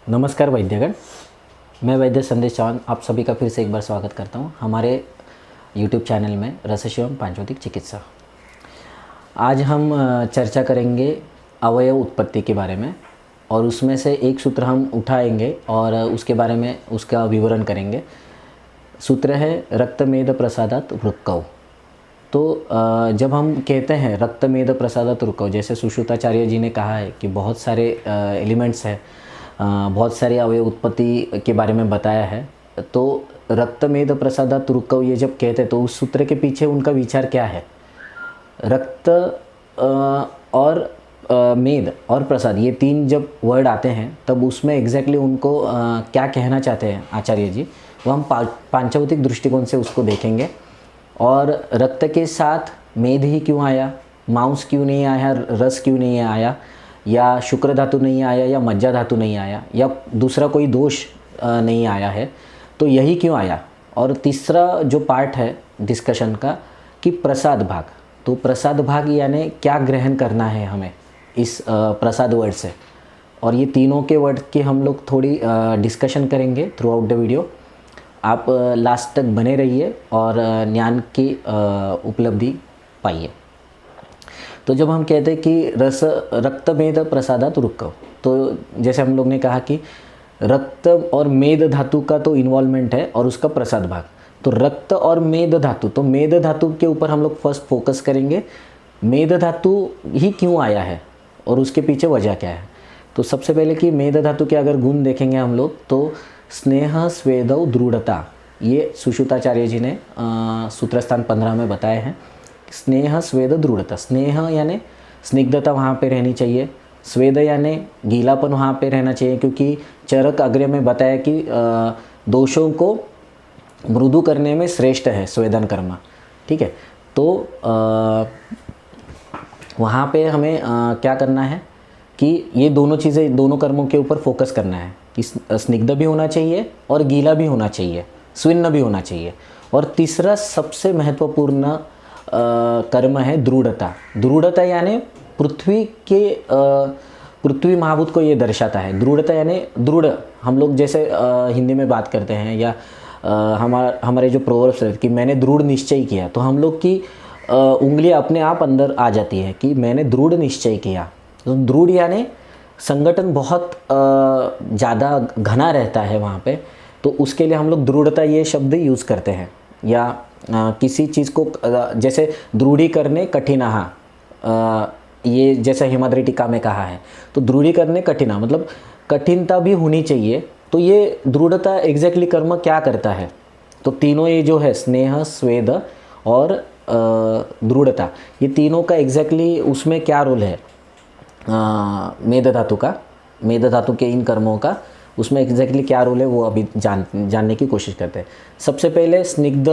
नमस्कार वैद्यगण, मैं वैद्य संदेश चौहान आप सभी का फिर से एक बार स्वागत करता हूं हमारे YouTube चैनल में रस शिवम पांचभौतिक चिकित्सा। आज हम चर्चा करेंगे अवयव उत्पत्ति के बारे में और उसमें से एक सूत्र हम उठाएंगे और उसके बारे में उसका विवरण करेंगे। सूत्र है रक्तमेद प्रसादात वृक्कौ। तो जब हम कहते हैं रक्तमेद प्रसादात वृक्कौ, जैसे सुश्रुताचार्य जी ने कहा है कि बहुत सारे एलिमेंट्स हैं, बहुत सारी अवयव उत्पत्ति के बारे में बताया है। तो रक्तमेद प्रसादात वृक्कौ ये जब कहते हैं तो उस सूत्र के पीछे उनका विचार क्या है। रक्त और मेद और प्रसाद ये तीन जब वर्ड आते हैं तब उसमें एग्जैक्टली उनको क्या कहना चाहते हैं आचार्य जी, वो हम पांचभौतिक दृष्टिकोण से उसको देखेंगे। और रक्त के साथ मेद ही क्यों आया, मांस क्यों नहीं आया, रस क्यों नहीं आया, या शुक्र धातु नहीं आया, या मज्जा धातु नहीं आया, या दूसरा कोई दोष नहीं आया है, तो यही क्यों आया। और तीसरा जो पार्ट है डिस्कशन का कि प्रसाद भाग, तो प्रसाद भाग यानी क्या ग्रहण करना है हमें इस प्रसाद वर्ड से। और ये तीनों के वर्ड की हम लोग थोड़ी डिस्कशन करेंगे थ्रू आउट द वीडियो। आप लास्ट तक बने रहिए और ज्ञान की उपलब्धि पाइए। तो जब हम कहते हैं कि रक्तमेद प्रसादात वृक्कौ, तो जैसे हम लोग ने कहा कि रक्त और मेद धातु का तो इन्वॉल्वमेंट है और उसका प्रसाद भाग। तो रक्त और मेद धातु, तो मेद धातु के ऊपर हम लोग फर्स्ट फोकस करेंगे। मेद धातु ही क्यों आया है और उसके पीछे वजह क्या है। तो सबसे पहले कि मेद धातु के अगर गुण देखेंगे हम लोग तो स्नेह स्वेदौ दृढ़ता, ये सुश्रुताचार्य जी ने सूत्र स्थान 15 में बताए हैं। स्नेह स्वेद दृढ़ता, स्नेह यानी स्निग्धता वहाँ पे रहनी चाहिए, स्वेद यानी गीलापन वहाँ पे रहना चाहिए, क्योंकि चरक अग्र में बताया कि दोषों को मृदु करने में श्रेष्ठ है स्वेदन कर्म। ठीक है, तो वहाँ पे हमें क्या करना है कि ये दोनों चीज़ें, दोनों कर्मों के ऊपर फोकस करना है कि स्निग्ध भी होना चाहिए और गीला भी होना चाहिए, स्विन्न भी होना चाहिए। और तीसरा सबसे महत्वपूर्ण कर्म है दृढ़ता। दृढ़ता यानी पृथ्वी महाभूत को ये दर्शाता है। दृढ़ता यानी दृढ़, हम लोग जैसे हिंदी में बात करते हैं या हमारे जो प्रोवर्ब्स है कि मैंने दृढ़ निश्चय किया, तो हम लोग की उंगली अपने आप अंदर आ जाती है कि मैंने दृढ़ निश्चय किया। तो दृढ़ यानी संगठन बहुत ज़्यादा घना रहता है वहाँ पे, तो उसके लिए हम लोग दृढ़ता ये शब्द यूज़ करते हैं। या किसी चीज़ को जैसे दृढ़ीकरणे कठिनः, ये जैसे हिमाद्री टीका में कहा है, तो दृढ़ीकरणे कठिनः मतलब कठिनता भी होनी चाहिए। तो ये दृढ़ता एग्जैक्टली कर्म क्या करता है, तो तीनों ये जो है स्नेह स्वेद और दृढ़ता, ये तीनों का एग्जैक्टली उसमें क्या रोल है मेद धातु का, मेद धातु के इन कर्मों का उसमें एग्जैक्टली क्या रोल है वो अभी जानने की कोशिश करते हैं। सबसे पहले स्निग्ध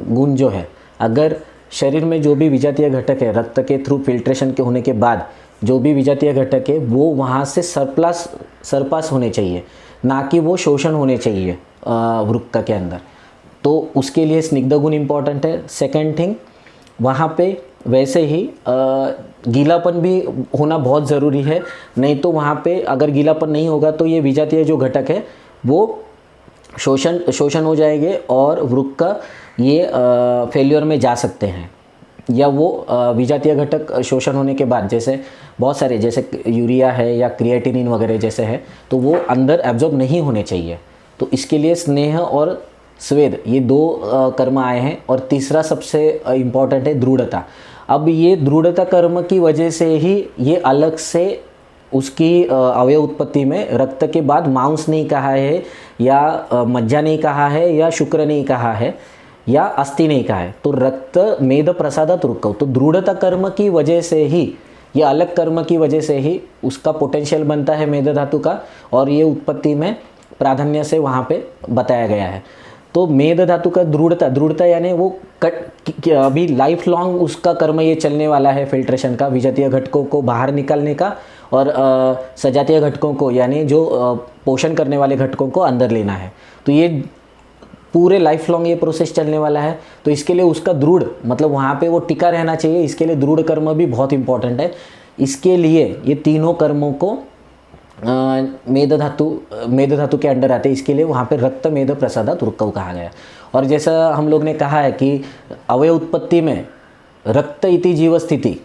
गुण जो है, अगर शरीर में जो भी विजातीय घटक है रक्त के थ्रू फिल्ट्रेशन के होने के बाद जो भी विजातीय घटक है वो वहाँ से सरपास होने चाहिए, ना कि वो शोषण होने चाहिए वृक्क के अंदर। तो उसके लिए स्निग्ध गुण इम्पॉर्टेंट है। सेकेंड थिंग, वहाँ पे वैसे ही गीलापन भी होना बहुत ज़रूरी है, नहीं तो वहाँ पे अगर गीलापन नहीं होगा तो ये विजातीय जो घटक है वो शोषण हो जाएंगे और वृक्क ये फेल्योर में जा सकते हैं। या वो विजातीय घटक शोषण होने के बाद जैसे बहुत सारे जैसे यूरिया है या क्रिएटिनिन वगैरह जैसे है, तो वो अंदर एब्जॉर्ब नहीं होने चाहिए। तो इसके लिए स्नेह और स्वेद ये दो कर्म आए हैं। और तीसरा सबसे इम्पॉर्टेंट है दृढ़ता। अब ये दृढ़ता कर्म की वजह से ही ये अलग से उसकी अवयव उत्पत्ति में रक्त के बाद मांस नहीं कहा है, या मज्जा नहीं कहा है, या शुक्र नहीं कहा है, या अस्थि नहीं कहा है। तो रक्त मेद प्रसादात वृक्कौ, तो दृढ़ता कर्म की वजह से ही, ये अलग कर्म की वजह से ही उसका पोटेंशियल बनता है मेद धातु का, और ये उत्पत्ति में प्राधान्य से वहाँ पे बताया गया है। तो मेद धातु का दृढ़ता यानी वो अभी लाइफ लॉन्ग उसका कर्म ये चलने वाला है, फिल्ट्रेशन का, विजातीय घटकों को बाहर निकालने का और सजातीय घटकों को यानी जो पोषण करने वाले घटकों को अंदर लेना है। तो ये पूरे लाइफ लॉन्ग ये प्रोसेस चलने वाला है। तो इसके लिए उसका दृढ़ मतलब वहाँ पे वो टिका रहना चाहिए। इसके लिए दृढ़ कर्म भी बहुत इंपॉर्टेंट है। इसके लिए ये तीनों कर्मों को मेद धातु के अंडर आते हैं, इसके लिए वहाँ पे रक्त मेद प्रसादात रुक्कव कहा गया। और जैसा हम लोग ने कहा है कि अवयव उत्पत्ति में रक्त इति जीव स्थिति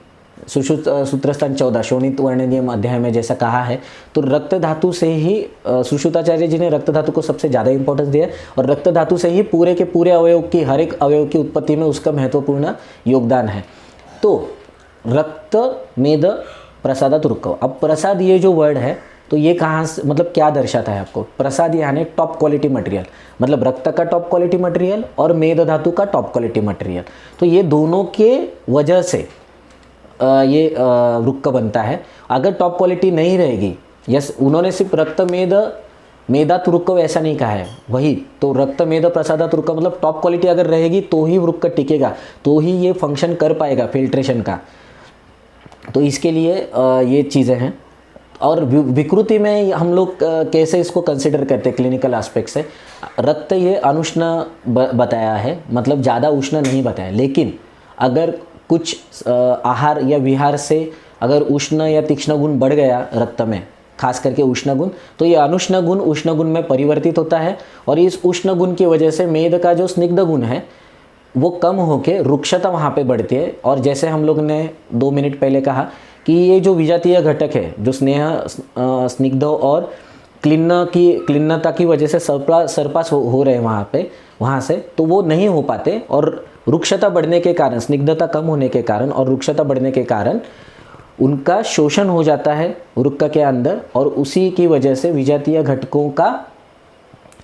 सुश्रुत सूत्रस्थान 14 शोणित वर्णनीय अध्याय में जैसा कहा है, तो रक्त धातु से ही सुश्रुताचार्य जी ने रक्त धातु को सबसे ज़्यादा इंपॉर्टेंस दिया और रक्त धातु से ही पूरे के पूरे अवयव की, हर एक अवयव की उत्पत्ति में उसका महत्वपूर्ण योगदान है। तो रक्त मेद प्रसादात रुक्कव। अब प्रसाद ये जो वर्ड है तो ये कहाँ से, मतलब क्या दर्शाता है आपको? प्रसाद यानी टॉप क्वालिटी मटेरियल, मतलब रक्त का टॉप क्वालिटी मटेरियल और मेद धातु का टॉप क्वालिटी मटेरियल। तो ये दोनों के वजह से ये रुक्क बनता है। अगर टॉप क्वालिटी नहीं रहेगी, यस, उन्होंने सिर्फ रक्त मेदात रुक्क ऐसा नहीं कहा है, वही तो रक्त मेद प्रसादात रुक्क मतलब टॉप क्वालिटी अगर रहेगी तो ही रुक्क टिकेगा, तो ही ये फंक्शन कर पाएगा फिल्ट्रेशन का। तो इसके लिए ये चीज़ें हैं। और विकृति में हम लोग कैसे इसको कंसिडर करते हैं क्लिनिकल एस्पेक्ट से? रक्त ये अनुष्ण बताया है, मतलब ज़्यादा उष्ण नहीं बताया, लेकिन अगर कुछ आहार या विहार से अगर उष्ण या तीक्ष्ण गुण बढ़ गया रक्त में, खास करके उष्ण गुण, तो ये अनुष्ण गुण उष्ण गुण में परिवर्तित होता है और इस उष्ण गुण की वजह से मेद का जो स्निग्ध गुण है वो कम होकर रुक्षता वहाँ पे बढ़ती है। और जैसे हम लोग ने 2 मिनट पहले कहा कि ये जो विजातीय घटक है, जो स्नेह, स्निग्ध और क्लिन्नता की वजह से सरपास हो रहे हैं वहाँ से, तो वो नहीं हो पाते और रुक्षता बढ़ने के कारण, स्निग्धता कम होने के कारण और रुक्षता बढ़ने के कारण उनका शोषण हो जाता है रुक्क के अंदर और उसी की वजह से विजातीय घटकों का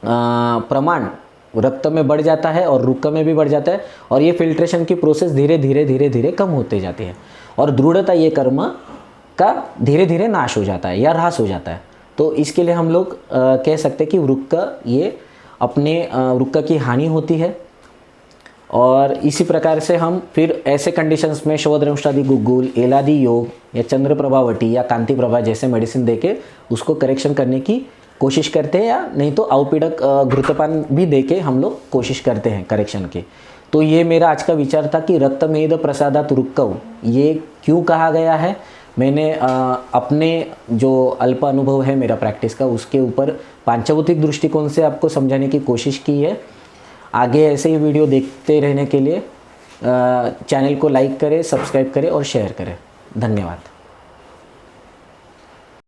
प्रमाण रक्त में बढ़ जाता है और रुक्क में भी बढ़ जाता है और ये फिल्ट्रेशन की प्रोसेस धीरे धीरे कम होते जाती है और दृढ़ता ये कर्म का धीरे धीरे नाश हो जाता है या ह्रास हो जाता है। तो इसके लिए हम लोग कह सकते हैं कि रुक्क ये अपने रुक्क की हानि होती है। और इसी प्रकार से हम फिर ऐसे कंडीशंस में शोधरंष्टादि गुग्गुल, एलादि योग या चंद्र प्रभावटी या कांति प्रभा जैसे मेडिसिन देके उसको करेक्शन करने की कोशिश करते हैं, या नहीं तो अवपीड़क घृतपान भी देके हम लोग कोशिश करते हैं करेक्शन की। तो ये मेरा आज का विचार था कि रक्त मेद प्रसादात रुक्कव ये क्यों कहा गया है। मैंने अपने जो अल्प अनुभव है मेरा प्रैक्टिस का, उसके ऊपर पांचभौतिक दृष्टिकोण से आपको समझाने की कोशिश की है। आगे ऐसे ही वीडियो देखते रहने के लिए चैनल को लाइक करें, सब्सक्राइब करें और शेयर करें। धन्यवाद।